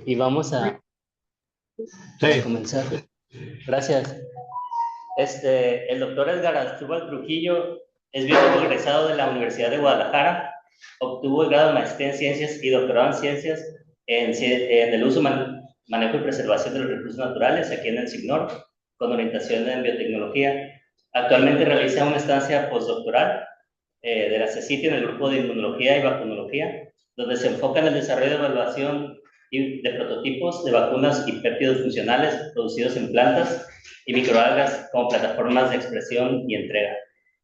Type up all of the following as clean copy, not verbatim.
Y vamos a Sí, comenzar. Gracias. El doctor Edgar Asdrúbal Trujillo es biólogo egresado de la Universidad de Guadalajara. Obtuvo el grado de maestría en ciencias y doctorado en ciencias en el uso, manejo y preservación de los recursos naturales aquí en el SIGNOR, con orientación en biotecnología. Actualmente realiza una estancia postdoctoral de la CECIT en el grupo de inmunología y vacunología, donde se enfoca en el desarrollo de evaluación de prototipos de vacunas y péptidos funcionales producidos en plantas y microalgas como plataformas de expresión y entrega.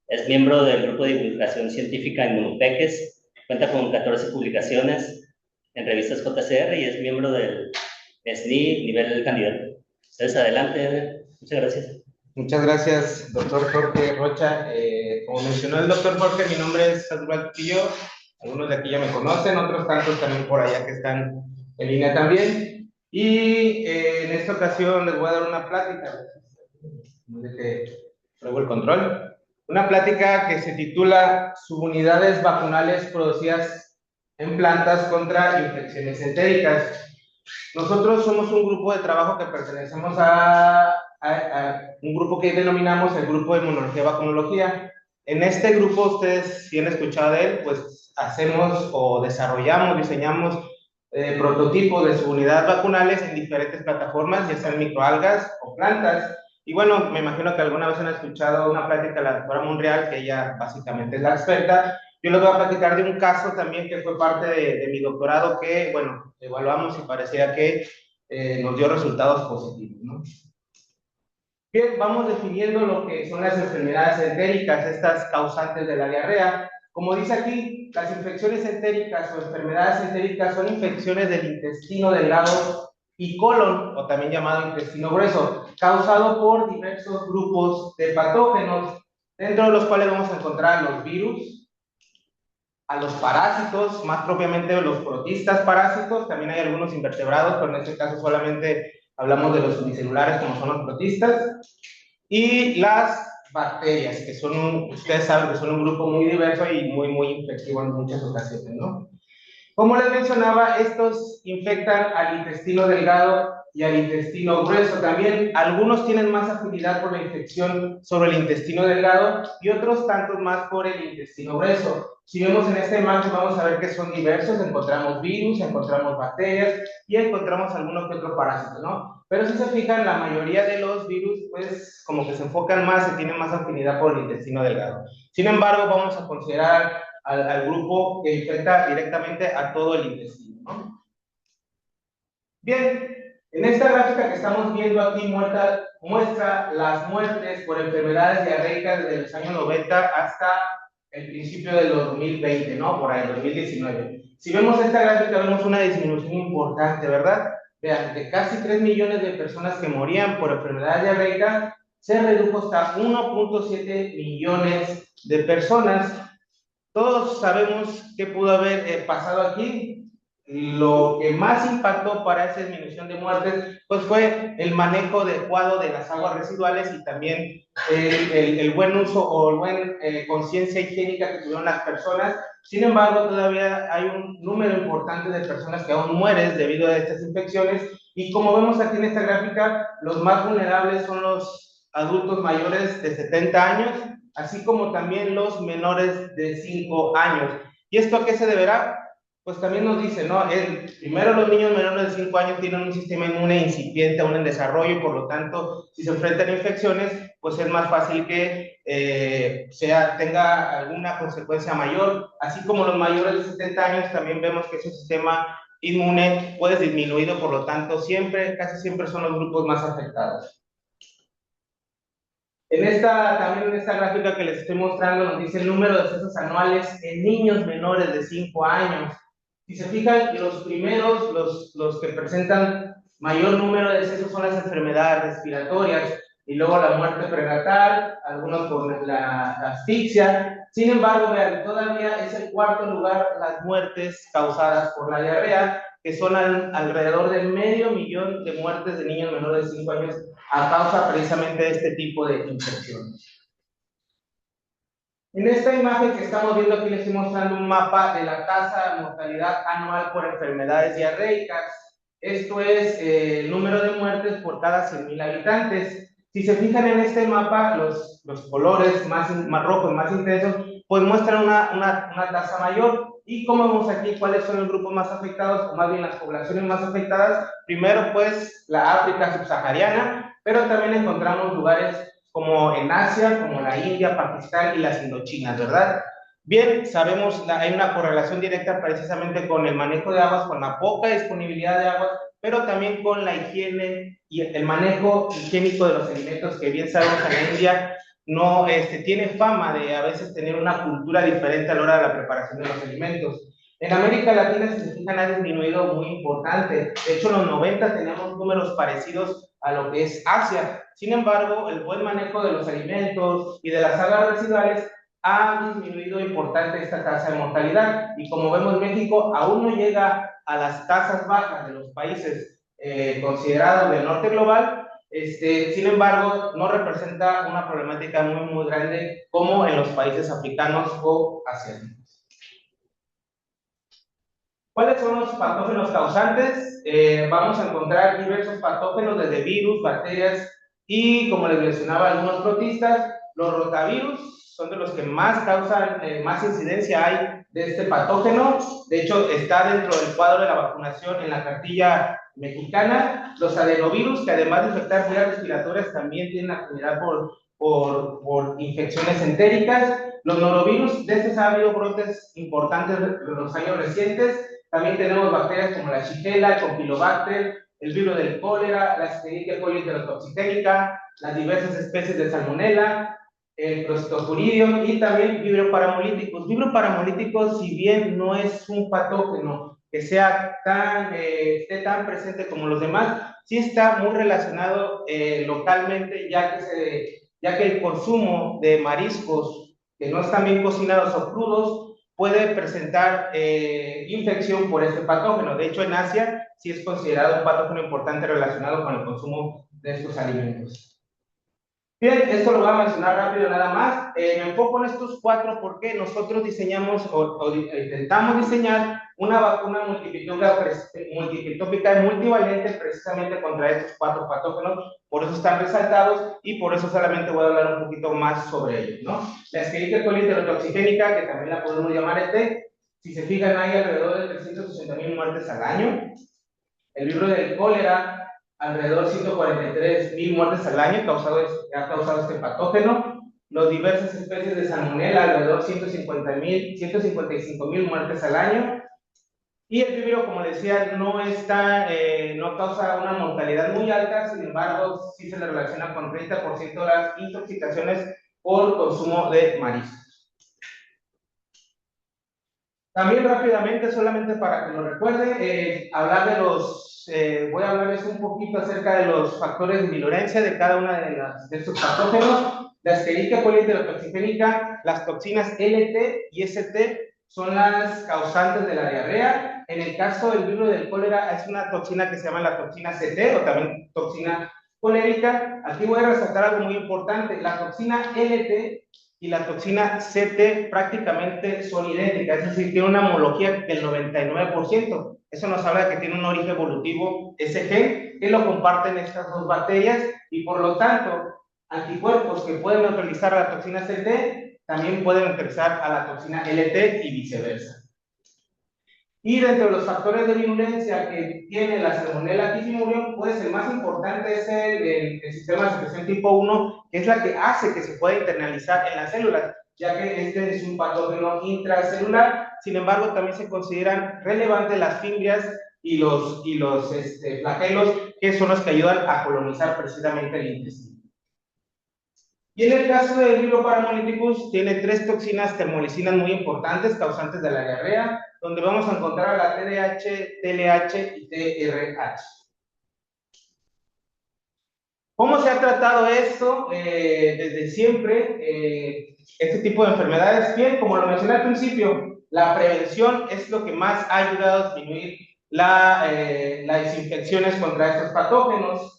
Es miembro del grupo de divulgación científica Inmunopeques, cuenta con 14 publicaciones en revistas JCR y es miembro del SNI nivel candidato. Entonces, adelante. Muchas gracias. muchas gracias, doctor Jorge Rocha. Como mencionó el doctor Jorge, mi nombre es Asdrúbal Trujillo. Algunos de aquí ya me conocen, otros tantos también por allá que están en línea también. Y en esta ocasión les voy a dar una plática. No sé que pruebo el control. Una plática que se titula Subunidades vacunales producidas en plantas contra infecciones entéricas. Nosotros somos un grupo de trabajo que pertenecemos a un grupo que denominamos el Grupo de Inmunología y Vacunología. En este grupo, ustedes, si han escuchado de él, pues hacemos o desarrollamos, diseñamos prototipos de subunidades vacunales en diferentes plataformas, ya sean microalgas o plantas. Y bueno, me imagino que alguna vez han escuchado una plática de la doctora Monreal, que ella básicamente es la experta. Yo les voy a platicar de un caso también que fue parte de mi doctorado que, bueno, evaluamos y parecía que nos dio resultados positivos, ¿no? Bien, vamos definiendo lo que son las enfermedades entéricas, estas causantes de la diarrea. Como dice aquí, las infecciones entéricas o enfermedades entéricas son infecciones del intestino delgado y colon, o también llamado intestino grueso, causado por diversos grupos de patógenos, dentro de los cuales vamos a encontrar los virus, a los parásitos, más propiamente los protistas parásitos, también hay algunos invertebrados, pero en este caso solamente hablamos de los unicelulares como son los protistas, y las bacterias, que son ustedes saben que son un grupo muy diverso y muy infectivo en muchas ocasiones, ¿no? Como les mencionaba, estos infectan al intestino delgado y al intestino grueso. También algunos tienen más afinidad por la infección sobre el intestino delgado y otros tantos más por el intestino grueso. Si vemos en esta imagen, vamos a ver que son diversos. Encontramos virus, encontramos bacterias y encontramos alguno que otro parásito, ¿no? Pero si se fijan, la mayoría de los virus, pues, como que se enfocan más y tienen más afinidad por el intestino delgado. Sin embargo, vamos a considerar al grupo que infecta directamente a todo el intestino, ¿no? Bien, en esta gráfica que estamos viendo aquí muestra las muertes por enfermedades diarreicas desde los años 90 hasta el principio del 2020, ¿no? Por ahí, 2019. Si vemos esta gráfica, vemos una disminución importante, ¿verdad? Vean, de casi 3 millones de personas que morían por enfermedades diarreicas, se redujo hasta 1.7 millones de personas. Todos sabemos qué pudo haber pasado aquí. Lo que más impactó para esa disminución de muertes pues fue el manejo adecuado de las aguas residuales y también el buen uso o buen conciencia higiénica que tuvieron las personas. Sin embargo, todavía hay un número importante de personas que aún mueren debido a estas infecciones y como vemos aquí en esta gráfica, los más vulnerables son los adultos mayores de 70 años, así como también los menores de 5 años. ¿Y esto a qué se deberá? Pues también nos dice, ¿no? Primero los niños menores de 5 años tienen un sistema inmune incipiente aún en desarrollo y por lo tanto, si se enfrentan a infecciones, pues es más fácil que tenga alguna consecuencia mayor. Así como los mayores de 70 años, también vemos que su sistema inmune puede disminuido, por lo tanto, casi siempre son los grupos más afectados. También en esta gráfica que les estoy mostrando nos dice el número de decesos anuales en niños menores de 5 años. Si se fijan, los primeros, los que presentan mayor número de decesos son las enfermedades respiratorias y luego la muerte prenatal, algunos por la asfixia. Sin embargo, vean, todavía es el cuarto lugar las muertes causadas por la diarrea, que son alrededor de medio millón de muertes de niños menores de 5 años a causa precisamente de este tipo de infecciones. En esta imagen que estamos viendo aquí les estoy mostrando un mapa de la tasa de mortalidad anual por enfermedades diarreicas. Esto es el número de muertes por cada 100,000 habitantes. Si se fijan en este mapa, los colores más rojos, más intensos, pues muestran una tasa mayor. Y como vemos aquí, ¿cuáles son los grupos más afectados, o más bien las poblaciones más afectadas? Primero, pues, la África subsahariana, pero también encontramos lugares como en Asia, como la India, Pakistán y las Indochinas, ¿verdad? Bien, sabemos, hay una correlación directa precisamente con el manejo de aguas, con la poca disponibilidad de aguas, pero también con la higiene y el manejo higiénico de los alimentos, que bien sabemos en la India no tiene fama de a veces tener una cultura diferente a la hora de la preparación de los alimentos. En América Latina, si se fijan, ha disminuido muy importante. De hecho, en los 90 teníamos números parecidos a lo que es Asia. Sin embargo, el buen manejo de los alimentos y de las aguas residuales ha disminuido importante esta tasa de mortalidad. Y como vemos, México aún no llega a las tasas bajas de los países considerados del norte global. Sin embargo, no representa una problemática muy grande como en los países africanos o asiáticos. ¿Cuáles son los patógenos causantes? Vamos a encontrar diversos patógenos, desde virus, bacterias y, como les mencionaba, algunos protistas. Los rotavirus son de los que más causan, más incidencia hay de este patógeno. De hecho, está dentro del cuadro de la vacunación en la cartilla mexicana. Los adenovirus, que además de afectar vías respiratorias, también tienen afinidad por infecciones entéricas. Los norovirus, de estos ha habido brotes importantes en los años recientes. También tenemos bacterias como la Shigella, el Campylobacter, el virus del cólera, la Escherichia coli enterotoxicémica, las diversas especies de Salmonella, el Clostridium y también Vibrio paramolíticos. Vibrio paramolíticos, si bien no es un patógeno que sea esté tan presente como los demás, sí está muy relacionado localmente, ya que el consumo de mariscos que no están bien cocinados o crudos puede presentar infección por este patógeno. De hecho, en Asia sí es considerado un patógeno importante relacionado con el consumo de estos alimentos. Bien, esto lo voy a mencionar rápido nada más. Me enfoco en estos cuatro porque nosotros diseñamos o intentamos diseñar una vacuna multipitópica y multivalente precisamente contra estos cuatro patógenos. Por eso están resaltados y por eso solamente voy a hablar un poquito más sobre ellos, ¿no? La Escherichia coli enterotoxicémica, que también la podemos llamar si se fijan, hay alrededor de 380,000 muertes al año. El virus del cólera, alrededor de 143,000 muertes al año ha causado este patógeno. Las diversas especies de salmonella, alrededor de 155,000 muertes al año. Y el vibrio, como decía, no causa una mortalidad muy alta, sin embargo, sí se le relaciona con 30% de las intoxicaciones por consumo de mariscos. También rápidamente, solamente para que lo recuerden, voy a hablarles un poquito acerca de los factores de virulencia de cada una de estos patógenos. La Escherichia coli enterotoxicémica, las toxinas LT y ST son las causantes de la diarrea. En el caso del virus del cólera, es una toxina que se llama la toxina CT o también toxina colérica. Aquí voy a resaltar algo muy importante. La toxina LT y la toxina CT prácticamente son idénticas, es decir, tiene una homología del 99%. Eso nos habla de que tiene un origen evolutivo ese gen, que lo comparten estas dos bacterias, y por lo tanto, anticuerpos que pueden neutralizar a la toxina CT también pueden neutralizar a la toxina LT y viceversa. Y dentro de los factores de virulencia que tiene la Salmonella typhimurium, pues el más importante es el sistema de secreción tipo 1, que es la que hace que se pueda internalizar en las células, ya que este es un patógeno intracelular. Sin embargo, también se consideran relevantes las fimbrias y los flagelos, que son los que ayudan a colonizar precisamente el intestino. Y en el caso del Vibrio paramolíticus, tiene 3 toxinas termolicinas muy importantes, causantes de la diarrea, donde vamos a encontrar a la TDH, TLH y TRH. ¿Cómo se ha tratado esto desde siempre? Este tipo de enfermedades, bien, como lo mencioné al principio, la prevención es lo que más ha ayudado a disminuir las infecciones contra estos patógenos.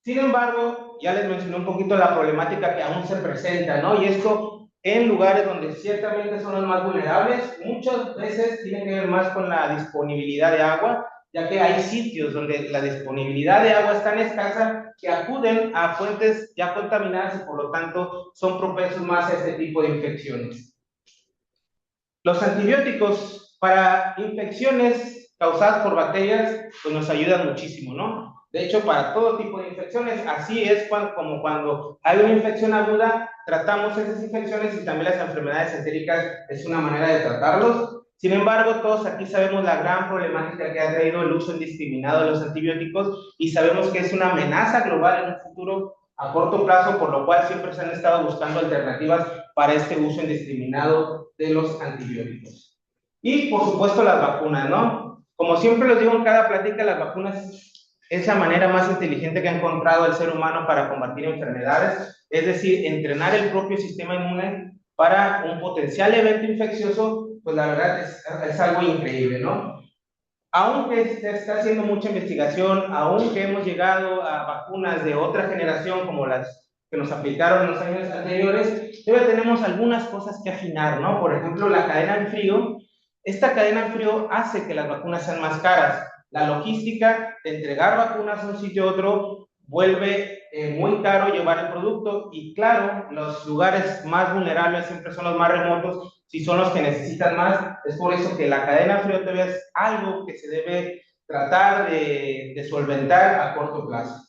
Sin embargo, ya les mencioné un poquito la problemática que aún se presenta, ¿no? Y esto en lugares donde ciertamente son los más vulnerables, muchas veces tiene que ver más con la disponibilidad de agua. ya que hay sitios donde la disponibilidad de agua es tan escasa que acuden a fuentes ya contaminadas y por lo tanto son propensos más a este tipo de infecciones. Los antibióticos para infecciones causadas por bacterias pues nos ayudan muchísimo, ¿no? De hecho, para todo tipo de infecciones, así es como cuando hay una infección aguda, tratamos esas infecciones y también las enfermedades entéricas es una manera de tratarlos. Sin embargo, todos aquí sabemos la gran problemática que ha traído el uso indiscriminado de los antibióticos y sabemos que es una amenaza global en un futuro a corto plazo, por lo cual siempre se han estado buscando alternativas para este uso indiscriminado de los antibióticos. Y por supuesto las vacunas, ¿no? Como siempre les digo en cada plática, las vacunas es la manera más inteligente que ha encontrado el ser humano para combatir enfermedades, es decir, entrenar el propio sistema inmune para un potencial evento infeccioso, pues la verdad es algo increíble, ¿no? Aunque se está haciendo mucha investigación, aunque hemos llegado a vacunas de otra generación como las que nos aplicaron en los años anteriores, todavía tenemos algunas cosas que afinar, ¿no? Por ejemplo, la cadena en frío. Esta cadena en frío hace que las vacunas sean más caras. La logística de entregar vacunas a un sitio a otro vuelve muy caro llevar el producto y claro, los lugares más vulnerables siempre son los más remotos, si son los que necesitan más, es por eso que la cadena frío todavía es algo que se debe tratar de solventar a corto plazo.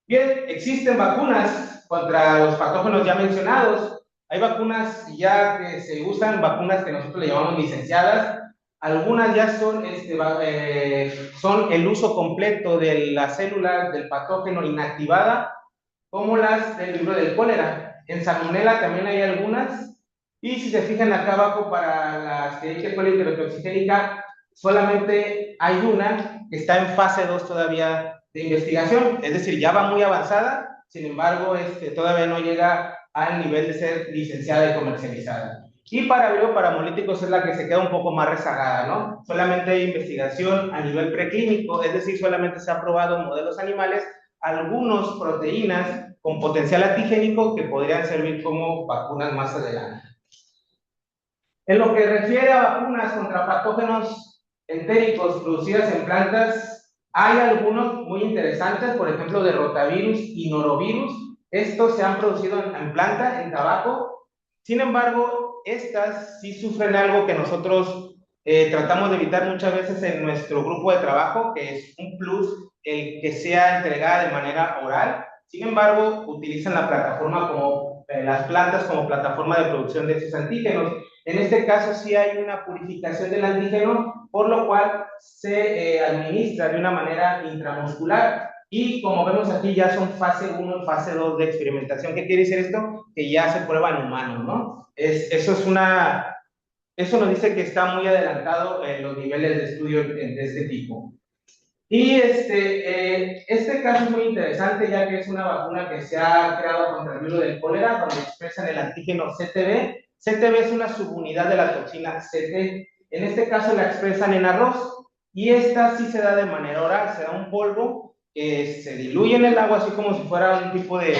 Bien, existen vacunas contra los patógenos ya mencionados, hay vacunas ya que se usan, vacunas que nosotros le llamamos licenciadas, algunas ya son el uso completo de las células del patógeno inactivada, como las del libro del cólera. En Salmonella también hay algunas, y si se fijan acá abajo para la Escherichia coli enterotoxigénica, solamente hay una que está en fase 2 todavía de investigación, es decir, ya va muy avanzada, sin embargo, todavía no llega al nivel de ser licenciada y comercializada. Y para bioparamolíticos es la que se queda un poco más rezagada, ¿no? Solamente hay investigación a nivel preclínico, es decir, solamente se ha probado en modelos animales algunas proteínas con potencial antigénico que podrían servir como vacunas más adelante. En lo que refiere a vacunas contra patógenos entéricos producidas en plantas, hay algunos muy interesantes, por ejemplo, de rotavirus y norovirus. Estos se han producido en planta, en tabaco. Sin embargo, estas sí sufren algo que nosotros tratamos de evitar muchas veces en nuestro grupo de trabajo, que es un plus el que sea entregada de manera oral. Sin embargo, utilizan la plataforma como las plantas como plataforma de producción de estos antígenos. En este caso sí hay una purificación del antígeno, por lo cual se administra de una manera intramuscular y como vemos aquí ya son fase 1 y fase 2 de experimentación. ¿Qué quiere decir esto? Que ya se prueba en humanos, ¿no? Eso nos dice que está muy adelantado en los niveles de estudio de este tipo. Y este caso es muy interesante ya que es una vacuna que se ha creado contra el virus del cólera, donde expresan el antígeno CTB. CTB es una subunidad de la toxina CT. En este caso la expresan en arroz y esta sí se da de manera oral, se da un polvo que se diluye en el agua así como si fuera un tipo de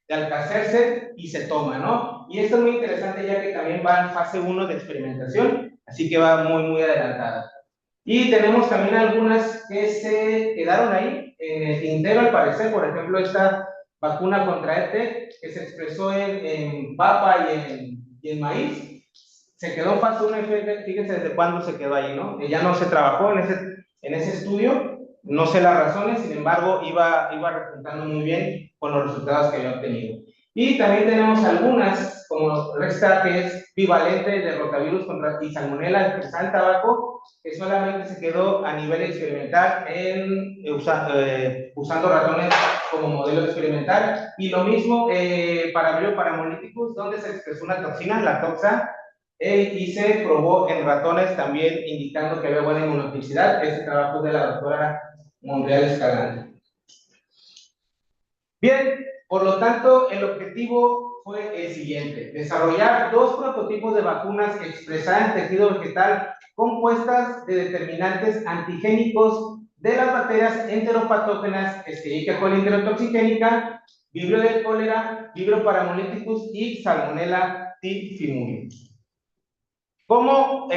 alcacercer y se toma, ¿no? Y esto es muy interesante ya que también va en fase 1 de experimentación, así que va muy, muy adelantada. Y tenemos también algunas que se quedaron ahí en el tintero al parecer, por ejemplo esta vacuna contra ET que se expresó en papa y en maíz, se quedó en fase 1, fíjense desde cuándo se quedó ahí, ¿no? Ya no se trabajó en ese estudio, no sé las razones, sin embargo iba repuntando muy bien con los resultados que había obtenido. Y también tenemos algunas, como esta que es bivalente de rotavirus contra y salmonella expresada en tabaco, que solamente se quedó a nivel experimental usando ratones como modelo experimental. Y lo mismo para bioparamolíticos, donde se expresó una toxina, la toxa, y se probó en ratones también indicando que había buena inmunotoxicidad. Este trabajo de la doctora Monreal Escalante. Bien, por lo tanto, el objetivo fue el siguiente: desarrollar 2 prototipos de vacunas expresadas en tejido vegetal compuestas de determinantes antigénicos de las bacterias enteropatógenas Escherichia coli enterotoxigénica, Vibrio del cólera, Vibrio paramolíticus y Salmonella typhimurium. ¿Cómo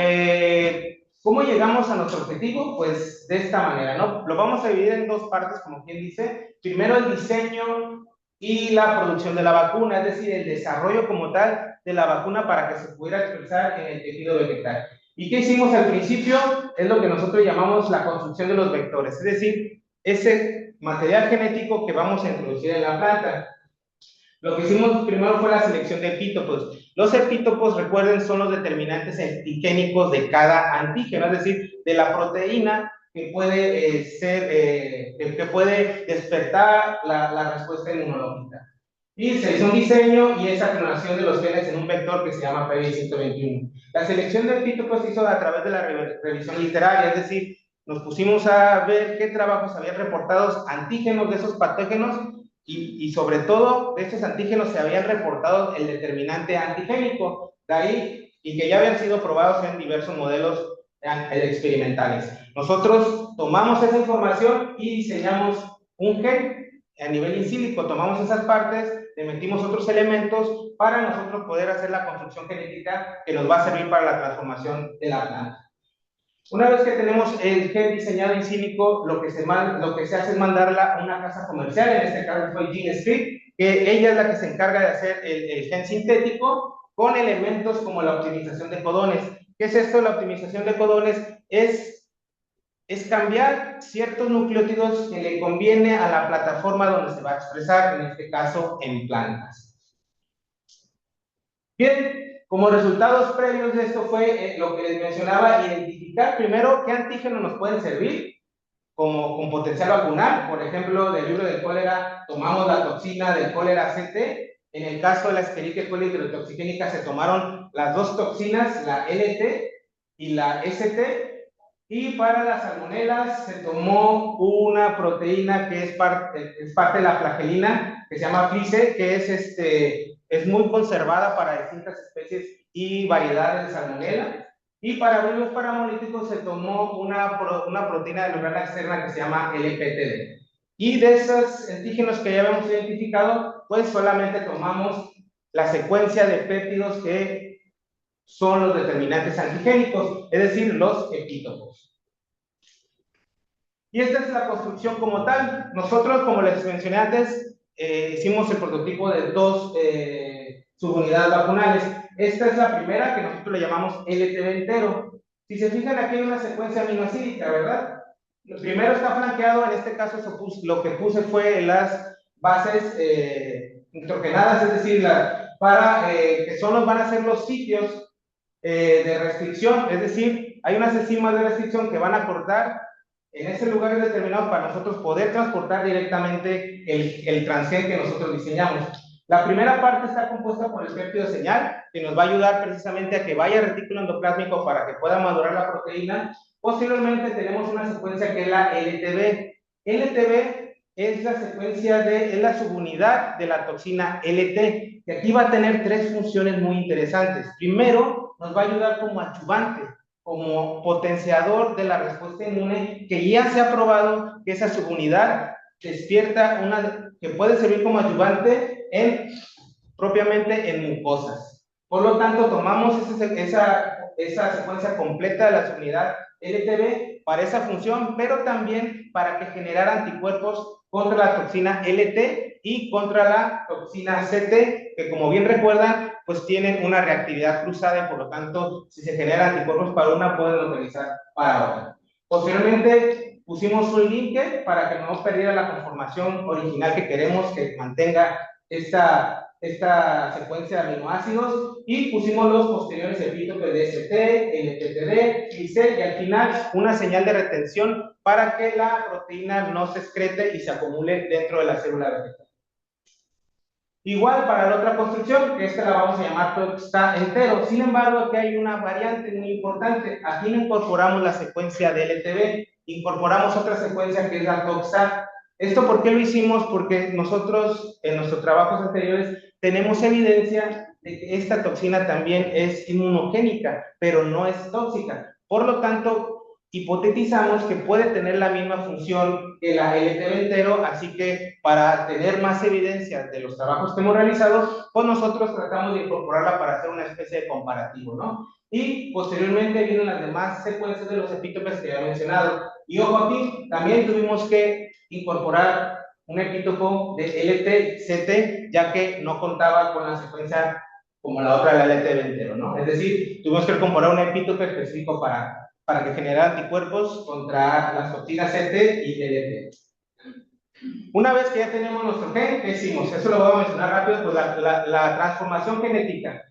¿Cómo llegamos a nuestro objetivo? Pues de esta manera, ¿no? Lo vamos a dividir en dos partes, como quien dice. Primero el diseño y la producción de la vacuna, es decir, el desarrollo como tal de la vacuna para que se pudiera expresar en el tejido vegetal. ¿Y qué hicimos al principio? Es lo que nosotros llamamos la construcción de los vectores, es decir, ese material genético que vamos a introducir en la planta. Lo que hicimos primero fue la selección de epítopos. Los epítopos, recuerden, son los determinantes antigénicos de cada antígeno, es decir, de la proteína que puede que puede despertar la respuesta inmunológica. Y se hizo un diseño y esa clonación de los genes en un vector que se llama PBI-121. La selección de epítopos se hizo a través de la revisión literaria, es decir, nos pusimos a ver qué trabajos habían reportado antígenos de esos patógenos y sobre todo de estos antígenos se habían reportado el determinante antigénico, de ahí, y que ya habían sido probados en diversos modelos experimentales. Nosotros tomamos esa información y diseñamos un gen a nivel in silico, tomamos esas partes, le metimos otros elementos para nosotros poder hacer la construcción genética que nos va a servir para la transformación de la planta. Una vez que tenemos el gen diseñado in silico, lo que se hace es mandarla a una casa comercial, en este caso fue GeneScript, que ella es la que se encarga de hacer el gen sintético con elementos como la optimización de codones. ¿Qué es esto? La optimización de codones es cambiar ciertos nucleótidos que le conviene a la plataforma donde se va a expresar, en este caso en plantas. Bien, como resultados previos de esto fue lo que les mencionaba, identificar primero qué antígenos nos pueden servir como con potencial vacunal. Por ejemplo, del libro del cólera tomamos la toxina del cólera CT. En el caso de la Escherichia coli hidrotoxigénica se tomaron las dos toxinas, la LT y la ST. Y para las salmonelas se tomó una proteína que es parte de la flagelina, que se llama FLICE, que es muy conservada para distintas especies y variedades de salmonela. Y para virus paramolíticos se tomó una proteína de membrana externa que se llama LPTD. Y de esos antígenos que ya habíamos identificado, pues solamente tomamos la secuencia de péptidos que son los determinantes antigénicos, es decir, los epítopos. Y esta es la construcción como tal. Nosotros, como les mencioné antes, hicimos el prototipo de dos subunidades vacunales. Esta es la primera, que nosotros le llamamos LTB entero. Si se fijan, aquí hay una secuencia aminoácidica, ¿verdad? Lo primero está flanqueado, en este caso lo que puse fue las bases nitrogenadas, es decir, que solo van a ser los sitios de restricción, es decir, hay unas enzimas de restricción que van a cortar en ese lugar determinado para nosotros poder transportar directamente el transgen que nosotros diseñamos. La primera parte está compuesta por el péptido señal, que nos va a ayudar precisamente a que vaya al retículo endoplásmico para que pueda madurar la proteína. Posteriormente tenemos una secuencia que es la LTB. LTB es la secuencia es la subunidad de la toxina LT, que aquí va a tener tres funciones muy interesantes. Primero, nos va a ayudar como adyuvante, como potenciador de la respuesta inmune, que ya se ha probado que esa subunidad despierta que puede servir como adyuvante propiamente en mucosas. Por lo tanto, tomamos esa secuencia completa de la subunidad LTB para esa función, pero también para que generara anticuerpos contra la toxina LT y contra la toxina CT, que como bien recuerdan, pues tienen una reactividad cruzada y por lo tanto, si se generan anticuerpos para una, pueden localizar para otra. Posteriormente, pusimos un linker para que no perdiera la conformación original que queremos, que mantenga esta secuencia de aminoácidos, y pusimos los posteriores epítopos de ST, LPTD, FLICE, y al final una señal de retención para que la proteína no se excrete y se acumule dentro de la célula vegetal. Igual para la otra construcción, que esta la vamos a llamar TOXTA entero. Sin embargo, aquí hay una variante muy importante. Aquí no incorporamos la secuencia de LTB, incorporamos otra secuencia que es la TOXTA. ¿Esto por qué lo hicimos? Porque nosotros, en nuestros trabajos anteriores, tenemos evidencia de que esta toxina también es inmunogénica, pero no es tóxica. Por lo tanto, hipotetizamos que puede tener la misma función que la LTB entero, así que para tener más evidencia de los trabajos que hemos realizado, pues nosotros tratamos de incorporarla para hacer una especie de comparativo, ¿no? y posteriormente vienen las demás secuencias de los epítopes que ya he mencionado. Y ojo aquí, también tuvimos que incorporar un epítopo de LT-CT, ya que no contaba con la secuencia como la otra de la LT entero, ¿no? Es decir, tuvimos que incorporar un epítope específico para que generara anticuerpos contra las toxinas CT y LT. Una vez que ya tenemos nuestro gen, ¿qué hicimos? Eso lo voy a mencionar rápido, pues la transformación genética.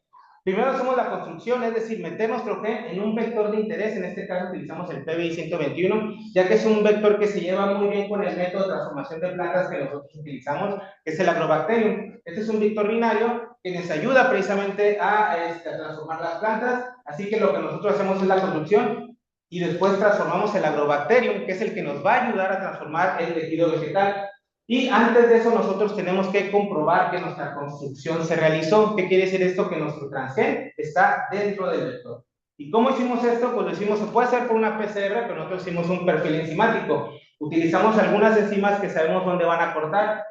Primero hacemos la construcción, es decir, meter nuestro gen en un vector de interés, en este caso utilizamos el PBI 121, ya que es un vector que se lleva muy bien con el método de transformación de plantas que nosotros utilizamos, que es el Agrobacterium. Este es un vector binario que nos ayuda precisamente a transformar las plantas, así que lo que nosotros hacemos es la construcción y después transformamos el Agrobacterium, que es el que nos va a ayudar a transformar el tejido vegetal. Y antes de eso nosotros tenemos que comprobar que nuestra construcción se realizó. ¿Qué quiere decir esto? Que nuestro transgen está dentro del vector. ¿Y cómo hicimos esto? Pues lo hicimos, se puede hacer por una PCR, pero nosotros hicimos un perfil enzimático. Utilizamos algunas enzimas que sabemos dónde van a cortar.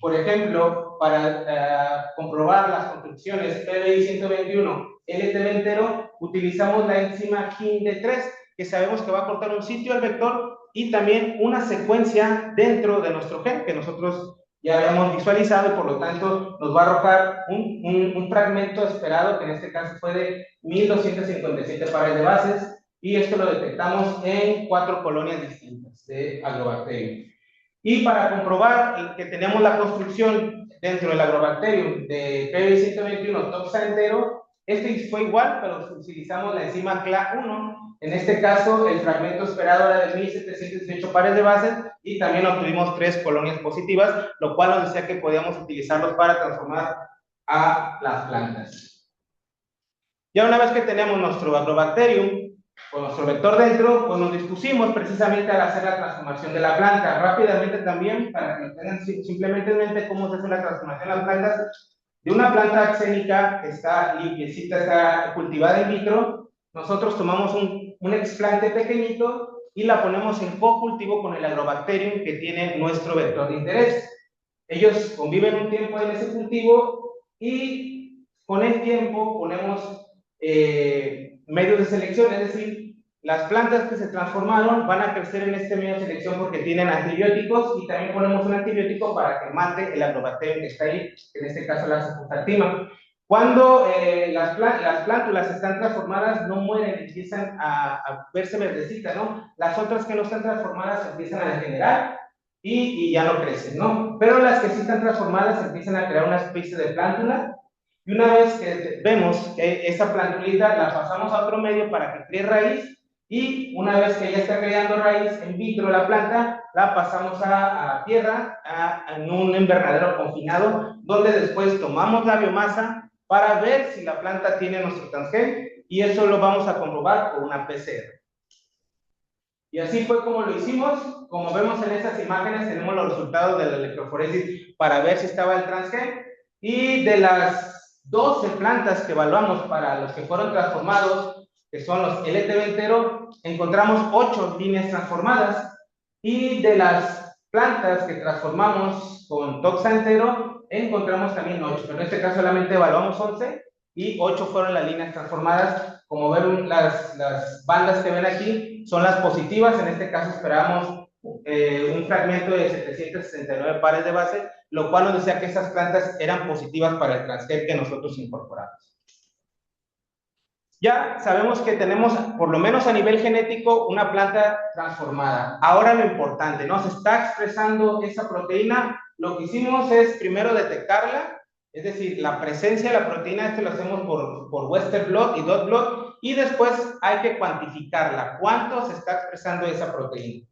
Por ejemplo, para comprobar las construcciones PBI 121, LT20, utilizamos la enzima KIND3, que sabemos que va a cortar un sitio al vector y también una secuencia dentro de nuestro gen que nosotros ya habíamos visualizado y por lo tanto nos va a arrojar un fragmento esperado que en este caso fue de 1257 pares de bases y esto lo detectamos en 4 colonias distintas de Agrobacterium. Y para comprobar que tenemos la construcción dentro del Agrobacterium de PBI 121 toxa entero, este fue igual, pero utilizamos la enzima CLA1. En este caso, el fragmento esperado era de 1718 pares de bases y también obtuvimos 3 colonias positivas, lo cual nos decía que podíamos utilizarlos para transformar a las plantas. Ya una vez que tenemos nuestro Agrobacterium con nuestro vector dentro, pues nos dispusimos precisamente a hacer la transformación de la planta. Rápidamente también, para que tengan simplemente en mente cómo se hace la transformación de las plantas, de una planta axénica que está limpiecita, está cultivada in vitro, nosotros tomamos un explante pequeñito y la ponemos en co-cultivo con el Agrobacterium que tiene nuestro vector de interés. Ellos conviven un tiempo en ese cultivo y con el tiempo ponemos medios de selección, es decir, las plantas que se transformaron van a crecer en este medio de selección porque tienen antibióticos y también ponemos un antibiótico para que mate el Agrobacterium que está ahí, que en este caso la cefoxactima. Cuando las plántulas están transformadas, no mueren, empiezan a verse verdecitas, ¿no? Las otras que no están transformadas empiezan a degenerar y ya no crecen, ¿no? Pero las que sí están transformadas empiezan a crear una especie de plántula y una vez que vemos que esa plantulita la pasamos a otro medio para que cree raíz y una vez que ya está creando raíz en vitro la planta, la pasamos a tierra, en un invernadero confinado, donde después tomamos la biomasa para ver si la planta tiene nuestro transgen y eso lo vamos a comprobar con una PCR. Y así fue como lo hicimos. Como vemos en estas imágenes, tenemos los resultados de la electroforesis para ver si estaba el transgen y de las 12 plantas que evaluamos para los que fueron transformados, que son los LT20, encontramos 8 líneas transformadas y de las plantas que transformamos con toxa entero, encontramos también 8, pero en este caso solamente evaluamos 11 y 8 fueron las líneas transformadas. Como ven, las bandas que ven aquí son las positivas, en este caso esperamos un fragmento de 769 pares de base, lo cual nos decía que esas plantas eran positivas para el transgen que nosotros incorporamos. Ya sabemos que tenemos, por lo menos a nivel genético, una planta transformada. Ahora lo importante, ¿no? Se está expresando esa proteína. Lo que hicimos es primero detectarla, es decir, la presencia de la proteína, esto lo hacemos por Western blot y dot blot, y después hay que cuantificarla. ¿Cuánto se está expresando esa proteína?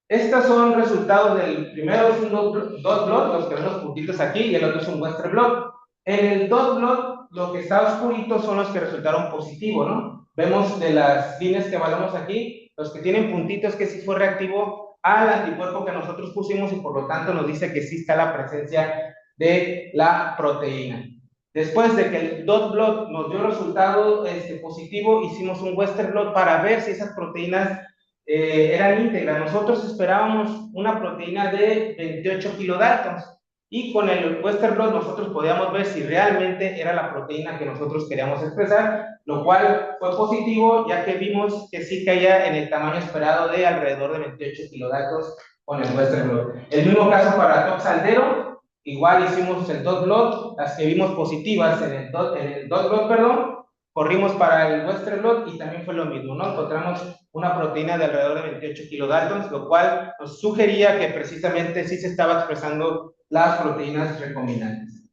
Estos son resultados del primero es un dot blot, los que ven los puntitos aquí, y el otro es un Western blot. En el dot blot, lo que está oscurito son los que resultaron positivos, ¿no? Vemos de las líneas que evaluamos aquí, los que tienen puntitos que sí fue reactivo al anticuerpo que nosotros pusimos y por lo tanto nos dice que sí está la presencia de la proteína. Después de que el dot blot nos dio resultado positivo, hicimos un Western blot para ver si esas proteínas eran íntegras. Nosotros esperábamos una proteína de 28 kilodaltons y con el Western blot nosotros podíamos ver si realmente era la proteína que nosotros queríamos expresar, lo cual fue positivo, ya que vimos que sí caía en el tamaño esperado de alrededor de 28 kilodaltons con el Western blot. El mismo caso para Toxaldero, igual hicimos el dot blot, las que vimos positivas en el dot blot, perdón, corrimos para el Western blot y también fue lo mismo, ¿no? Encontramos una proteína de alrededor de 28 kilodaltons, lo cual nos sugería que precisamente sí se estaba expresando las proteínas recombinantes.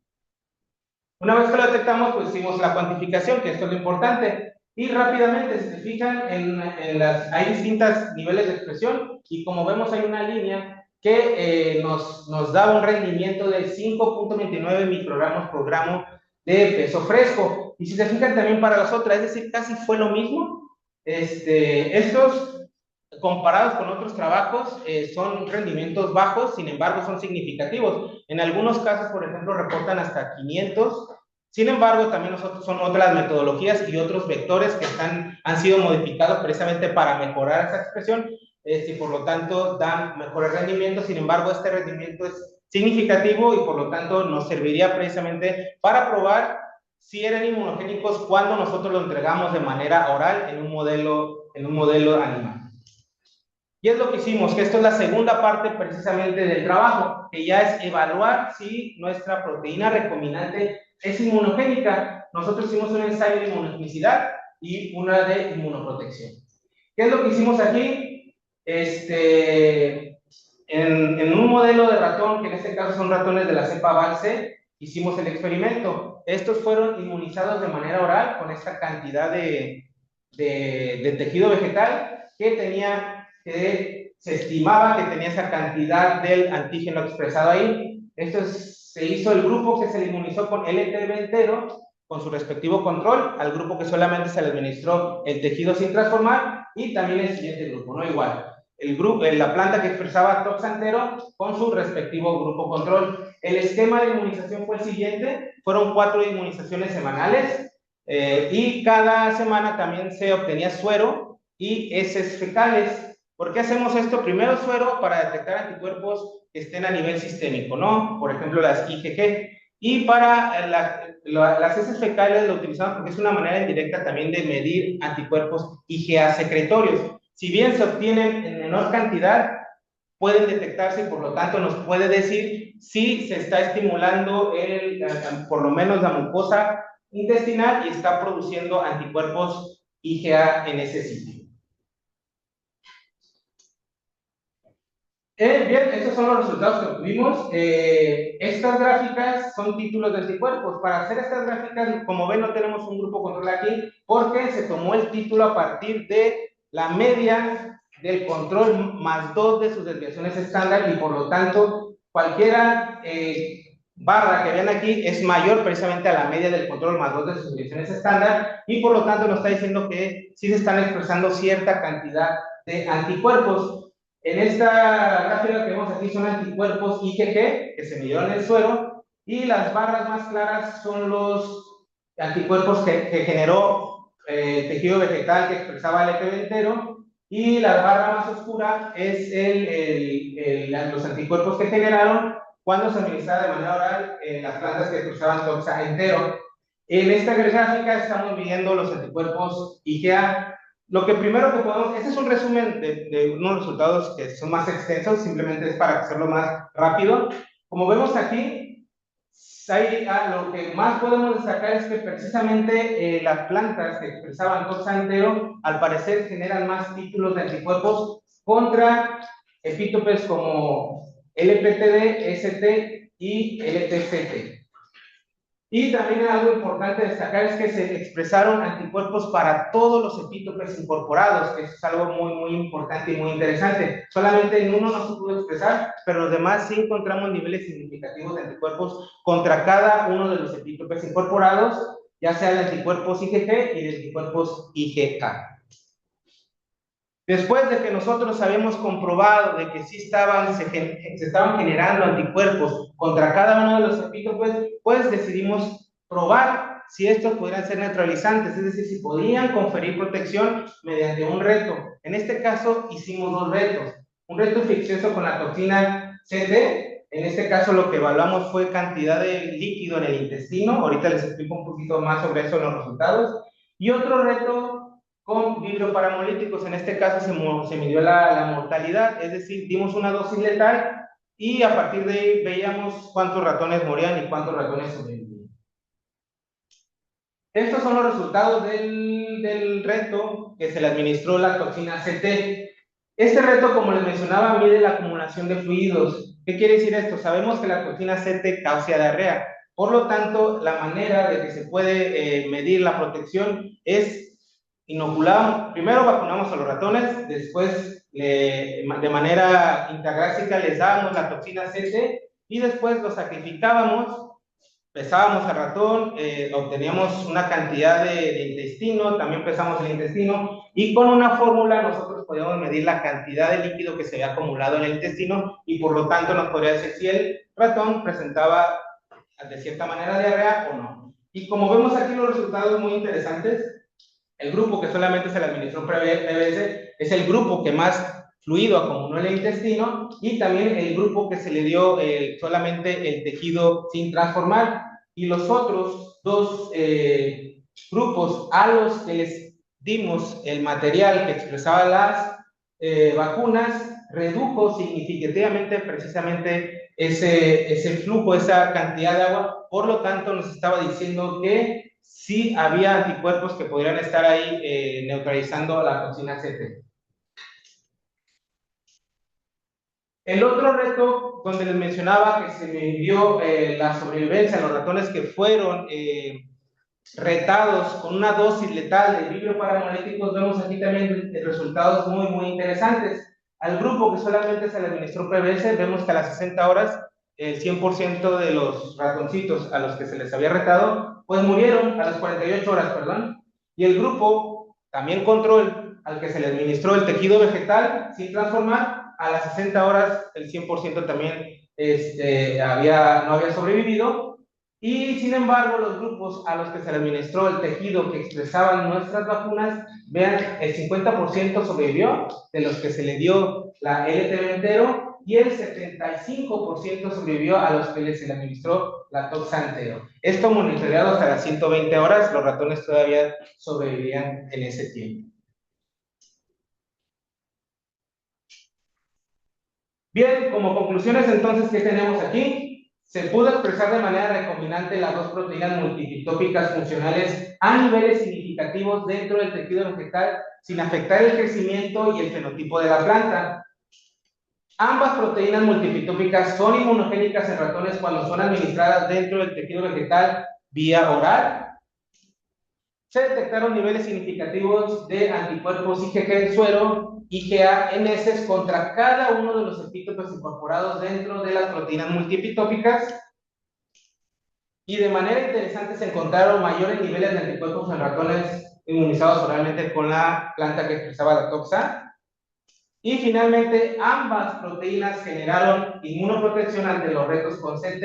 Una vez que lo detectamos, pues hicimos la cuantificación, que esto es lo importante, y rápidamente, si se fijan, hay distintos niveles de expresión, y como vemos hay una línea que nos da un rendimiento de 5.29 microgramos por gramo de peso fresco, y si se fijan también para las otras, es decir, casi fue lo mismo. Estos comparados con otros trabajos, son rendimientos bajos, sin embargo son significativos. En algunos casos, por ejemplo, reportan hasta 500. Sin embargo, también nosotros son otras metodologías y otros vectores que han sido modificados precisamente para mejorar esa expresión, y por lo tanto dan mejores rendimientos. Sin embargo, este rendimiento es significativo y por lo tanto nos serviría precisamente para probar si eran inmunogénicos cuando nosotros lo entregamos de manera oral en un modelo animal. Y es lo que hicimos, que esto es la segunda parte precisamente del trabajo, que ya es evaluar si nuestra proteína recombinante es inmunogénica. Nosotros hicimos un ensayo de inmunogenicidad y una de inmunoprotección. ¿Qué es lo que hicimos aquí? En un modelo de ratón, que en este caso son ratones de la cepa Valse, hicimos el experimento. Estos fueron inmunizados de manera oral con esta cantidad de tejido vegetal que se estimaba que tenía esa cantidad del antígeno expresado ahí. Se hizo el grupo que se le inmunizó con LTB entero, con su respectivo control, al grupo que solamente se le administró el tejido sin transformar, y también el siguiente grupo, ¿no? Igual. La planta que expresaba Toxantero con su respectivo grupo control. El esquema de inmunización fue el siguiente, fueron 4 inmunizaciones semanales, y cada semana también se obtenía suero y heces fecales. ¿Por qué hacemos esto? Primero suero para detectar anticuerpos que estén a nivel sistémico, ¿no? Por ejemplo, las IgG. Y para las heces fecales lo utilizamos porque es una manera indirecta también de medir anticuerpos IgA secretorios. Si bien se obtienen en menor cantidad, pueden detectarse y por lo tanto nos puede decir si se está estimulando por lo menos la mucosa intestinal y está produciendo anticuerpos IgA en ese sitio. Bien, estos son los resultados que obtuvimos. Estas gráficas son títulos de anticuerpos. Para hacer estas gráficas, como ven, no tenemos un grupo control aquí, porque se tomó el título a partir de la media del control más 2 de sus desviaciones estándar, y por lo tanto, cualquiera barra que vean aquí es mayor precisamente a la media del control más 2 de sus desviaciones estándar, y por lo tanto nos está diciendo que sí se están expresando cierta cantidad de anticuerpos. En esta gráfica que vemos aquí son anticuerpos IgG que se midieron en el suero, y las barras más claras son los anticuerpos que generó tejido vegetal que expresaba el LPB entero, y la barra más oscura es los anticuerpos que generaron cuando se administraba de manera oral las plantas que expresaban toxa entero. En esta gráfica estamos viendo los anticuerpos IgA. Lo que primero que podemos, este es un resumen de unos resultados que son más extensos, simplemente es para hacerlo más rápido. Como vemos aquí, lo que más podemos destacar es que precisamente las plantas que expresaban toxa entero, al parecer generan más títulos de anticuerpos contra epítopes como LPTD, ST y LTCT. Y también algo importante destacar es que se expresaron anticuerpos para todos los epítopes incorporados, que es algo muy, muy importante y muy interesante. Solamente en uno no se pudo expresar, pero los demás sí encontramos niveles significativos de anticuerpos contra cada uno de los epítopes incorporados, ya sea de anticuerpos IgG y de anticuerpos IgA. Después de que nosotros habíamos comprobado de que sí se estaban generando anticuerpos contra cada uno de los epítopes, pues decidimos probar si estos podrían ser neutralizantes, es decir, si podían conferir protección mediante un reto. En este caso hicimos 2 retos. Un reto infeccioso con la toxina CD, En este caso lo que evaluamos fue cantidad de líquido en el intestino. Ahorita les explico un poquito más sobre eso en los resultados. Y otro reto con vibrio-paramolíticos. En este caso se midió la mortalidad, es decir, dimos una dosis letal y a partir de ahí veíamos cuántos ratones morían y cuántos ratones sobrevivían. Estos son los resultados del reto que se le administró la toxina CT. Este reto, como les mencionaba, mide la acumulación de fluidos. ¿Qué quiere decir esto? Sabemos que la toxina CT causa diarrea. Por lo tanto, la manera de que se puede medir la protección es inocular. Primero vacunamos a los ratones, después de manera intagráfica les dábamos la toxina CT y después los sacrificábamos. Pesábamos al ratón, obteníamos una cantidad de intestino, también pesamos el intestino y con una fórmula nosotros podíamos medir la cantidad de líquido que se había acumulado en el intestino y por lo tanto nos podría decir si el ratón presentaba de cierta manera diarrea o no. Y como vemos aquí los resultados muy interesantes, el grupo que solamente se le administró PBS es el grupo que más fluido acumuló en el intestino y también el grupo que se le dio solamente el tejido sin transformar. Y los otros dos grupos a los que les dimos el material que expresaba las vacunas, redujo significativamente precisamente ese flujo, esa cantidad de agua. Por lo tanto, nos estaba diciendo que sí había anticuerpos que podrían estar ahí neutralizando la toxina CT. El otro reto, donde les mencionaba que se midió la sobrevivencia en los ratones que fueron retados con una dosis letal de vibrio-paramolíticos, vemos aquí también resultados muy interesantes. Al grupo que solamente se le administró PBS, vemos que a las 60 horas el 100% de los ratoncitos a los que se les había retado, pues murieron a las 48 horas, perdón. Y el grupo, también control, al que se le administró el tejido vegetal sin transformar, a las 60 horas el 100% también no había sobrevivido. Y sin embargo, los grupos a los que se le administró el tejido que expresaban nuestras vacunas, vean, el 50% sobrevivió de los que se le dio la LTB entero y el 75% sobrevivió a los que se le administró la toxa entero. Esto monitoreado hasta las 120 horas, los ratones todavía sobrevivían en ese tiempo. Bien, como conclusiones entonces, ¿qué tenemos aquí? Se pudo expresar de manera recombinante las dos proteínas multipitópicas funcionales a niveles significativos dentro del tejido vegetal sin afectar el crecimiento y el fenotipo de la planta. Ambas proteínas multipitópicas son inmunogénicas en ratones cuando son administradas dentro del tejido vegetal vía oral. Se detectaron niveles significativos de anticuerpos IgG en suero, IgA en heces contra cada uno de los epítopos incorporados dentro de las proteínas multipitópicas. Y de manera interesante se encontraron mayores niveles de anticuerpos en ratones inmunizados oralmente con la planta que expresaba la toxa. Y finalmente, ambas proteínas generaron inmunoprotección ante los retos con CT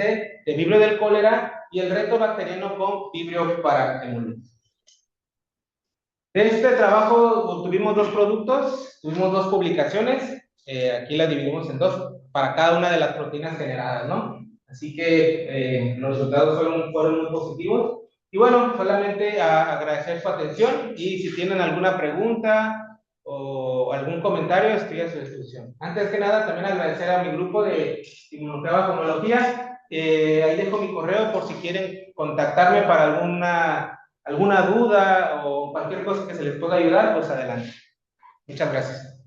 de vibrio del cólera y el reto bacteriano con vibrio parahemolytic. De este trabajo tuvimos dos productos, tuvimos dos publicaciones, aquí las dividimos en dos, para cada una de las proteínas generadas, ¿no? Así que los resultados fueron muy positivos. Y bueno, solamente agradecer su atención y si tienen alguna pregunta o algún comentario, estoy a su disposición. Antes que nada, también agradecer a mi grupo de inmunoteobaconología. Ahí dejo mi correo por si quieren contactarme para alguna duda o cualquier cosa que se les pueda ayudar, pues adelante. Muchas gracias.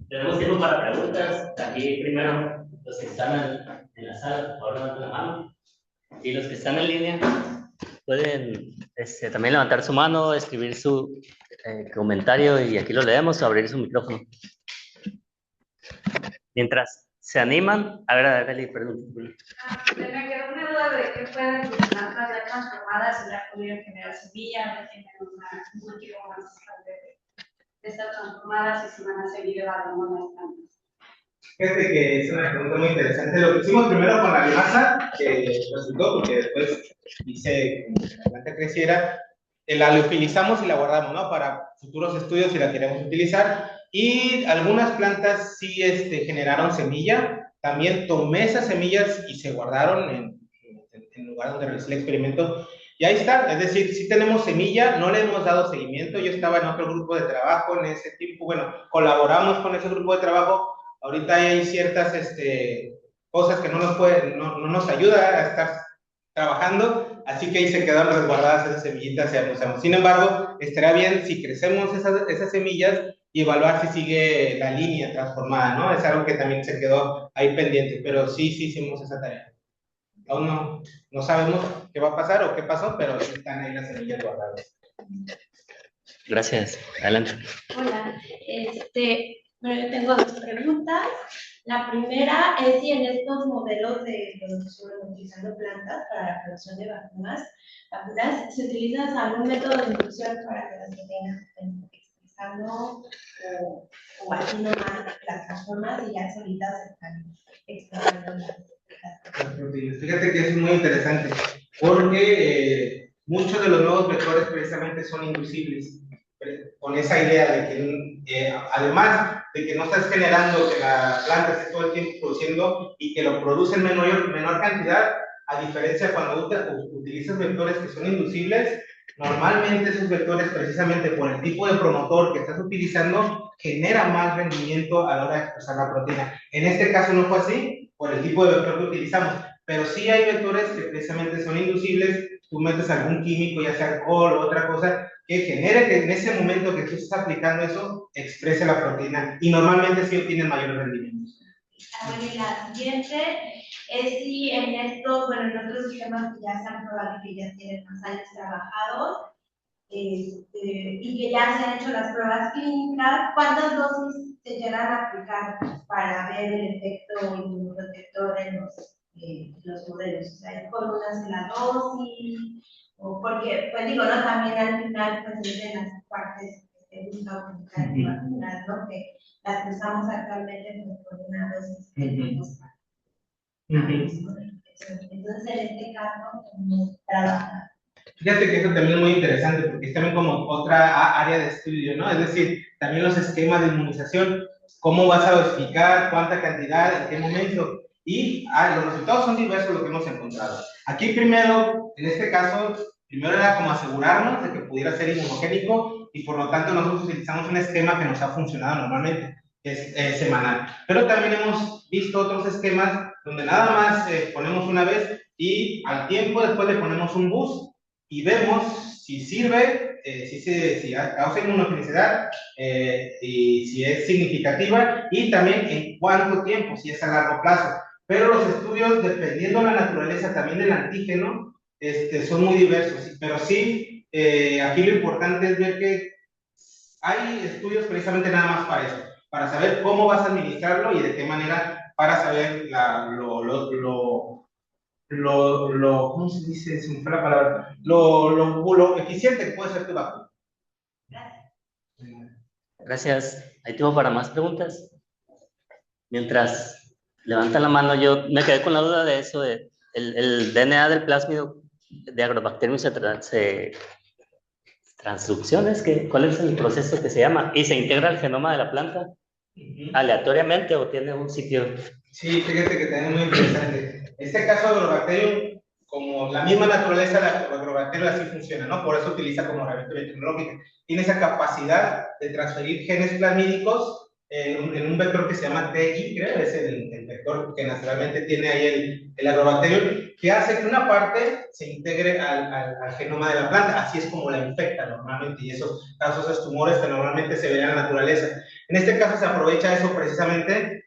Tenemos tiempo para preguntas. Aquí primero los que están en la sala, por favor levanten la mano. Y los que están en línea pueden también levantar su mano, escribir su comentario y aquí lo leemos o abrir su micrófono. Mientras se animan, a ver, Adeli, perdón. Me quedó una duda de qué pueden funcionar las ya transformadas si ya pudieron generar semillas, ya tienen un cultivo más estable de estas transformadas y si van a seguir evaluando las plantas. Fíjate que es una pregunta muy interesante. Lo que hicimos primero con la biomasa, que resultó porque después hice que la planta creciera, la liofilizamos y la guardamos, ¿no? Para futuros estudios si la queremos utilizar. Y algunas plantas sí generaron semilla. También tomé esas semillas y se guardaron en lugar donde realicé el experimento. Y ahí está, es decir, sí tenemos semilla, no le hemos dado seguimiento. Yo estaba en otro grupo de trabajo en ese tiempo, bueno, colaboramos con ese grupo de trabajo. Ahorita hay ciertas cosas que no nos ayuda a estar trabajando, así que ahí se quedaron resguardadas esas semillitas. Sin embargo, estaría bien si crecemos esas semillas y evaluar si sigue la línea transformada, ¿no? Es algo que también se quedó ahí pendiente, pero sí hicimos esa tarea. Aún no sabemos qué va a pasar o qué pasó, pero sí están ahí las semillas guardadas. Gracias. Adelante. Hola, bueno, yo tengo dos preguntas. La primera es si en estos modelos de producción utilizando plantas para la producción de vacunas, ¿se utiliza algún método de inducción para que las proteínas estén expresando o así nomás las transformas y ya solitas están expresando las proteínas? Fíjate que es muy interesante porque muchos de los nuevos vectores precisamente son inducibles, con esa idea de que además de que no estás generando que la planta esté todo el tiempo produciendo y que lo produce en menor cantidad, a diferencia cuando utilizas vectores que son inducibles, normalmente esos vectores, precisamente por el tipo de promotor que estás utilizando, genera más rendimiento a la hora de expresar la proteína. En este caso no fue así, por el tipo de vector que utilizamos, pero sí hay vectores que precisamente son inducibles. Tú metes algún químico, ya sea alcohol o otra cosa, que genere que en ese momento que tú estás aplicando eso, exprese la proteína, y normalmente sí obtienen mayores rendimientos. Y la siguiente es si en estos, bueno, en otros sistemas que ya se han probado y que ya tienen más años trabajados, y que ya se han hecho las pruebas clínicas, ¿cuántas dosis se llegan a aplicar para ver el efecto inmunoprotector en los modelos? O sea, ¿es con una sola dosis? O porque, pues digo, ¿no? También al final, pues es de las partes que gusta utilizar y vacunar, ¿no? Que las que usamos actualmente pues, con una dosis que tenemos para. Entonces, en este caso, ¿cómo trabaja? Fíjate que eso también es muy interesante porque es también como otra área de estudio, ¿no? Es decir, también los esquemas de inmunización, cómo vas a dosificar, cuánta cantidad, en qué momento. Y los resultados son diversos lo que hemos encontrado. Aquí primero, en este caso, primero era como asegurarnos de que pudiera ser inmunogénico y por lo tanto nosotros utilizamos un esquema que nos ha funcionado normalmente, que es semanal. Pero también hemos visto otros esquemas donde nada más ponemos una vez y al tiempo después le ponemos un boost y vemos si sirve, si causa inmunogenicidad y si es significativa y también en cuánto tiempo, si es a largo plazo. Pero los estudios, dependiendo de la naturaleza también del antígeno, son muy diversos, pero sí, aquí lo importante es ver que hay estudios precisamente nada más para eso, para saber cómo vas a administrarlo y de qué manera, para saber ¿cómo se dice? Se me fue la palabra. Lo eficiente que puede ser tu vacuna. Gracias. Ahí tengo para más preguntas. Mientras levanta la mano, yo me quedé con la duda de eso, de el DNA del plásmido de Agrobacterium se transducciones, ¿cuál es el proceso que se llama? ¿Y se integra al genoma de la planta aleatoriamente o tiene un sitio? Sí, fíjate que también es muy interesante. Este caso de Agrobacterium, como la misma naturaleza de Agrobacterium así funciona, ¿no? Por eso utiliza como herramienta biotecnológica. Tiene esa capacidad de transferir genes plasmídicos en un vector que se llama TI, creo, es el vector que naturalmente tiene ahí el Agrobacterium, que hace que una parte se integre al genoma de la planta. Así es como la infecta normalmente, y eso causa esos tumores que normalmente se ven en la naturaleza. En este caso se aprovecha eso precisamente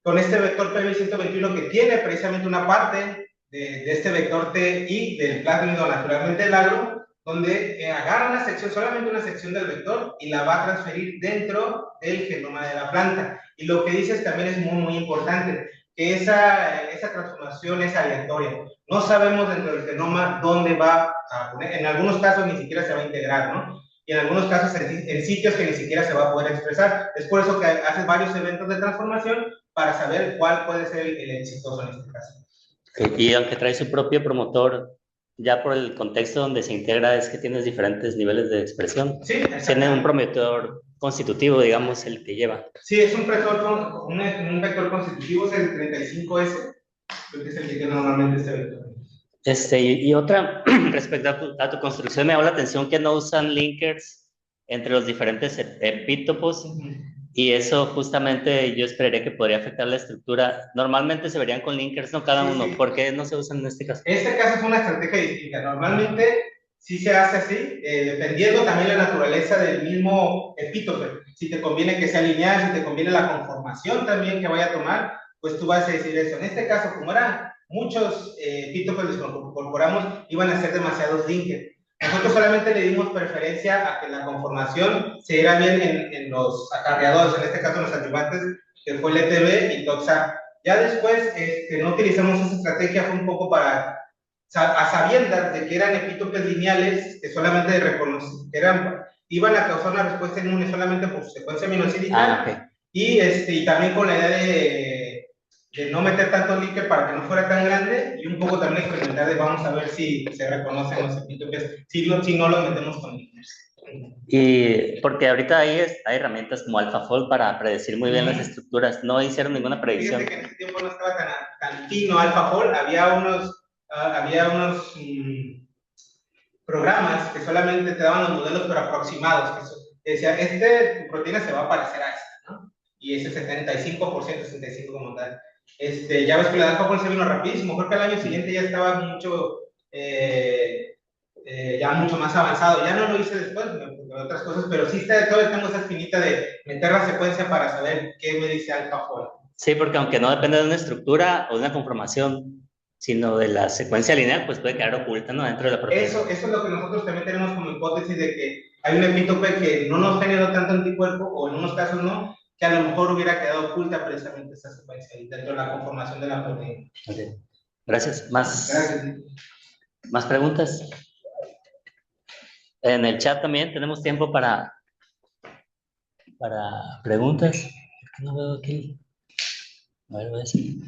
con este vector PB121 que tiene precisamente una parte de este vector TI del plásmido naturalmente del agro, donde agarra una sección, solamente una sección del vector y la va a transferir dentro del genoma de la planta. Y lo que dices también es muy, muy importante, que esa transformación es aleatoria. No sabemos dentro del genoma dónde va a poner, en algunos casos ni siquiera se va a integrar, ¿no? Y en algunos casos en sitios que ni siquiera se va a poder expresar. Es por eso que haces varios eventos de transformación para saber cuál puede ser el exitoso en este caso. Y aunque trae su propio promotor ya por el contexto donde se integra es que tienes diferentes niveles de expresión. Sí, Tiene un exactamente. promotor constitutivo, digamos, el que lleva. Sí, es un vector constitutivo, es el 35S, creo que es el que tiene normalmente este vector. Y otra, respecto a tu construcción, me llama la atención que no usan linkers entre los diferentes epítopos, y eso justamente yo esperaría que podría afectar la estructura. Normalmente se verían con linkers, no cada uno. Sí. ¿Por qué no se usan en este caso? Este caso es una estrategia distinta. Normalmente sí se hace así, dependiendo también la naturaleza del mismo epítope. Si te conviene que sea lineal, si te conviene la conformación también que vaya a tomar, pues tú vas a decir eso. En este caso, como eran muchos epítopes los que incorporamos, iban a ser demasiados linkers. Nosotros solamente le dimos preferencia a que la conformación se diera bien en los acarreadores, en este caso los adyuvantes, que fue el ETB y Toxa. Ya después no utilizamos esa estrategia, fue un poco para, a sabiendas de que eran epítopes lineales que solamente iban a causar una respuesta inmune solamente por su secuencia aminosílica. Okay. Y también con la idea de no meter tanto líquido para que no fuera tan grande, y un poco también experimentar de vamos a ver si se reconocen los epítopes, si no los metemos con líquidos. Y porque ahorita hay herramientas como AlphaFold para predecir muy bien las estructuras. No hicieron ninguna predicción. Fíjate que en ese tiempo no estaba tan fino AlphaFold. Había unos programas que solamente te daban los modelos pero aproximados. Que decía, tu proteína se va a parecer a esta, ¿no? Y ese 75%, 65% como tal. Ya ves que la de AlphaFold se vino rapidísimo. Creo que al año siguiente ya estaba ya mucho más avanzado. Ya no lo hice después, de otras cosas, pero sí todavía tengo esa espinita de meter la secuencia para saber qué me dice AlphaFold. Sí, porque aunque no depende de una estructura o de una conformación, sino de la secuencia lineal, pues puede quedar oculta, ¿no? Dentro de la proteína. Eso es lo que nosotros también tenemos como hipótesis de que hay un epítope que no nos generó tanto anticuerpo, o en unos casos no, que a lo mejor hubiera quedado oculta precisamente esa secuencia dentro de la conformación de la proteína. Okay. Gracias. Gracias. ¿Más preguntas? En el chat también tenemos tiempo para preguntas. ¿Por qué no veo aquí? A ver, voy a decir.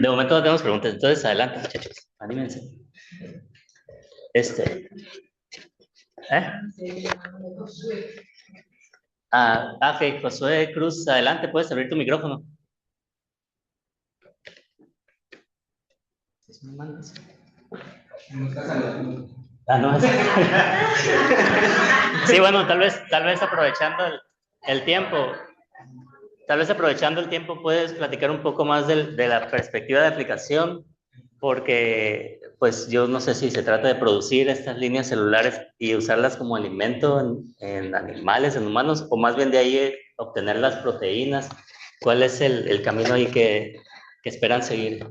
De momento no tenemos preguntas, entonces adelante, muchachos. Anímense. Ok, Josué Cruz, adelante, puedes abrir tu micrófono. No. Sí, bueno, tal vez aprovechando el tiempo. Tal vez aprovechando el tiempo puedes platicar un poco más de la perspectiva de aplicación, porque pues yo no sé si se trata de producir estas líneas celulares y usarlas como alimento en animales, en humanos, o más bien de ahí obtener las proteínas. ¿Cuál es el camino ahí que esperan seguir?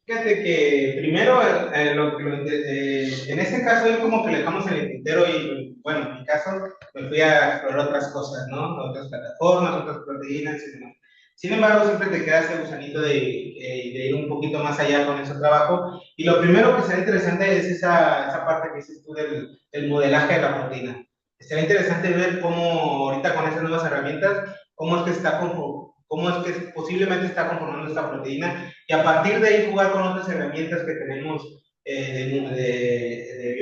Fíjate que primero, en este caso, es como que le dejamos en el tintero y, bueno, en mi caso, me fui a explorar otras cosas, ¿no? Otras plataformas, otras proteínas y demás. Sin embargo, siempre te queda ese gusanito de ir un poquito más allá con ese trabajo. Y lo primero que será interesante es esa parte que dices tú del modelaje de la proteína. Será interesante ver cómo ahorita con esas nuevas herramientas, cómo es que posiblemente está conformando esta proteína, y a partir de ahí jugar con otras herramientas que tenemos de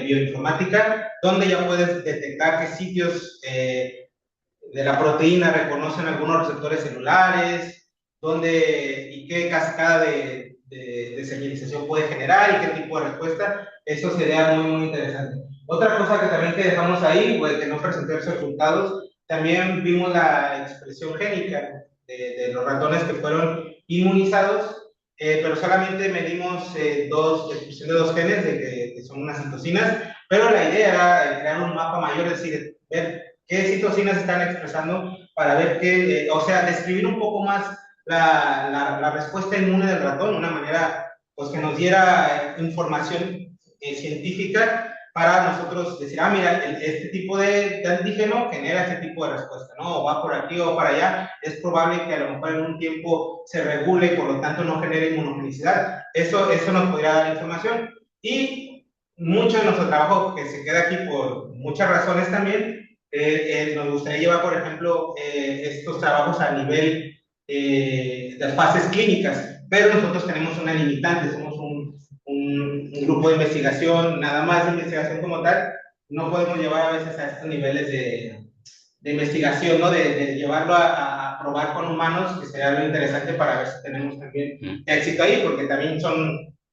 bioinformática, donde ya puedes detectar qué sitios de la proteína reconocen algunos receptores celulares, y qué cascada de señalización puede generar y qué tipo de respuesta. Eso sería muy, muy interesante. Otra cosa que también que dejamos ahí, que no presenté los resultados, también vimos la expresión génica de los ratones que fueron inmunizados, pero solamente medimos expresión de dos genes, que son unas citocinas, pero la idea era crear un mapa mayor, es decir, ver qué citocinas están expresando para ver describir un poco más la respuesta inmune del ratón, de una manera pues que nos diera información científica para nosotros decir, mira, este tipo de antígeno genera este tipo de respuesta, ¿no? O va por aquí o para allá, es probable que a lo mejor en un tiempo se regule y por lo tanto no genere inmunogenicidad. Eso nos podría dar información. Y mucho de nuestro trabajo, que se queda aquí por muchas razones también, nos gustaría llevar, por ejemplo, estos trabajos a nivel de fases clínicas, pero nosotros tenemos una limitante, somos un grupo de investigación, nada más de investigación como tal, no podemos llevar a veces a estos niveles de investigación, ¿no? De llevarlo a probar con humanos, que sería lo interesante para ver si tenemos también éxito ahí, porque también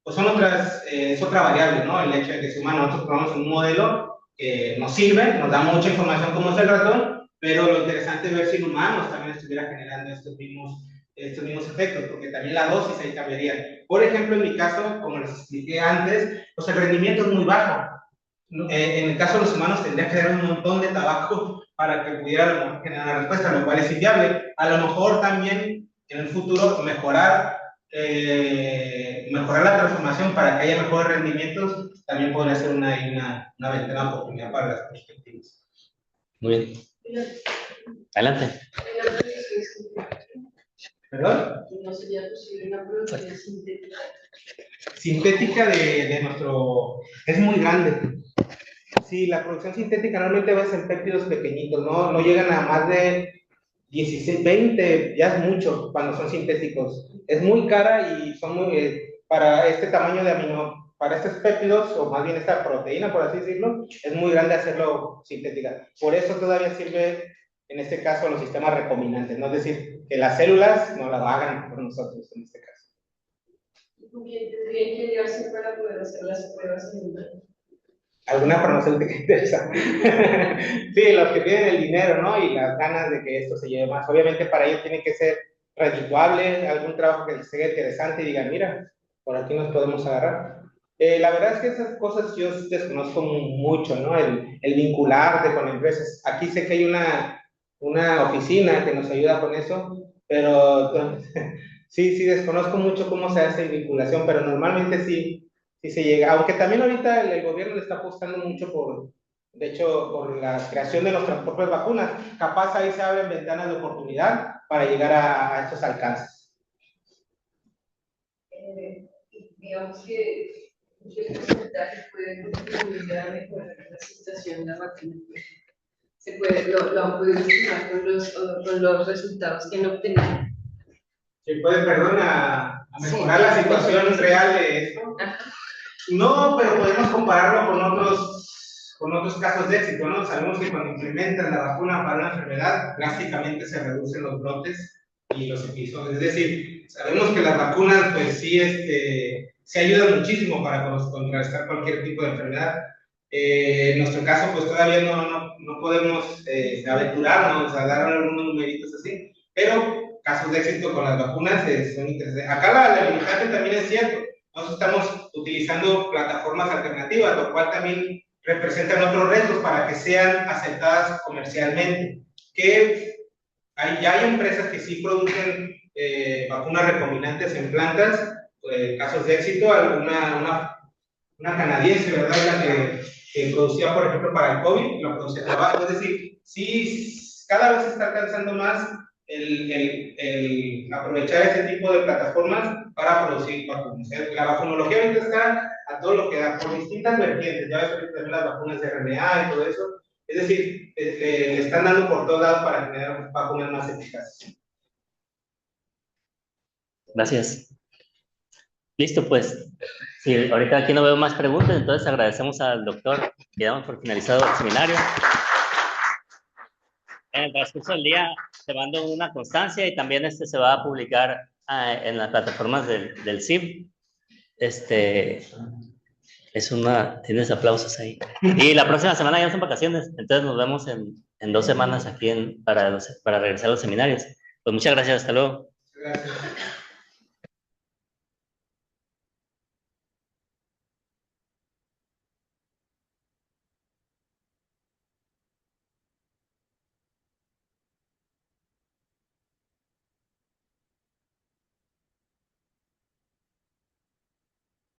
pues son otras, es otra variable, ¿no? El hecho de que si humano, nosotros probamos un modelo que nos sirve, nos da mucha información como es el ratón, pero lo interesante es ver si en humanos también estuviera generando estos mismos efectos, porque también la dosis ahí cambiaría. Por ejemplo, en mi caso, como les expliqué antes, pues el rendimiento es muy bajo. En el caso de los humanos tendría que dar un montón de tabaco para que pudiera generar una respuesta, lo cual es inviable. A lo mejor también en el futuro mejorar la transformación para que haya mejores rendimientos también podría ser una ventana de oportunidad para las perspectivas. Muy bien. Adelante. ¿Perdón? ¿No sería posible una producción sintética? Sintética de nuestro... es muy grande. Sí, la producción sintética normalmente va a ser péptidos pequeñitos, no llegan a más de 16, 20, ya es mucho cuando son sintéticos. Es muy cara y son muy... para este tamaño de para estos péptidos, o más bien esta proteína, por así decirlo, es muy grande hacerlo sintética. Por eso todavía sirve, en este caso, los sistemas recombinantes, ¿no? Es decir, que las células no la hagan por nosotros, en este caso. ¿Con quién tendrían que llevarse para poder hacer las pruebas en el... ¿Alguna farmacéutica interesa? Sí, los que tienen el dinero, ¿no? Y las ganas de que esto se lleve más. Obviamente para ellos tiene que ser redituable, algún trabajo que les sea interesante y digan, mira, por aquí nos podemos agarrar. La verdad es que esas cosas yo desconozco mucho, ¿no? El vincularte con empresas. Aquí sé que hay una oficina que nos ayuda con eso, pero sí, desconozco mucho cómo se hace vinculación, pero normalmente sí se llega, aunque también ahorita el gobierno le está apostando mucho de hecho, por la creación de nuestras propias vacunas. Capaz ahí se abren ventanas de oportunidad para llegar a estos alcances. Digamos que ¿qué porcentaje puede contribuir a mejorar la situación de la vacuna? ¿Se puede, lo han podido estimar con los resultados que han obtenido? ¿Se puede, perdón, a mejorar la situación real de esto? No, pero podemos compararlo con otros casos de éxito, ¿no? Sabemos que cuando implementan la vacuna para una enfermedad, drásticamente se reducen los brotes y los episodios. Es decir, sabemos que las vacunas, pues sí, se ayudan muchísimo para contrarrestar cualquier tipo de enfermedad. En nuestro caso, pues todavía no podemos aventurarnos a dar algunos numeritos así, pero casos de éxito con las vacunas son interesantes. Acá la limitante también es cierto. Nosotros estamos utilizando plataformas alternativas, lo cual también representan otros retos para que sean aceptadas comercialmente. Que ya hay empresas que sí producen vacunas recombinantes en plantas, casos de éxito, una canadiense, ¿verdad? La que producía, por ejemplo, para el COVID, lo producía trabajo. Es decir, sí, cada vez se está alcanzando más el aprovechar este tipo de plataformas para producir vacunas. La vacunología ahorita está a todo lo que da por distintas vertientes. Ya ves ahorita también las vacunas de RNA y todo eso. Es decir, le están dando por todos lados para generar vacunas más eficaces. Gracias. Listo, pues. Sí, ahorita aquí no veo más preguntas, entonces agradecemos al doctor que damos por finalizado el seminario. En el transcurso del día te mando una constancia y también se va a publicar en las plataformas del CIB. Tienes aplausos ahí. Y la próxima semana ya son vacaciones, entonces nos vemos en 2 semanas aquí para regresar a los seminarios. Pues muchas gracias, hasta luego. Gracias.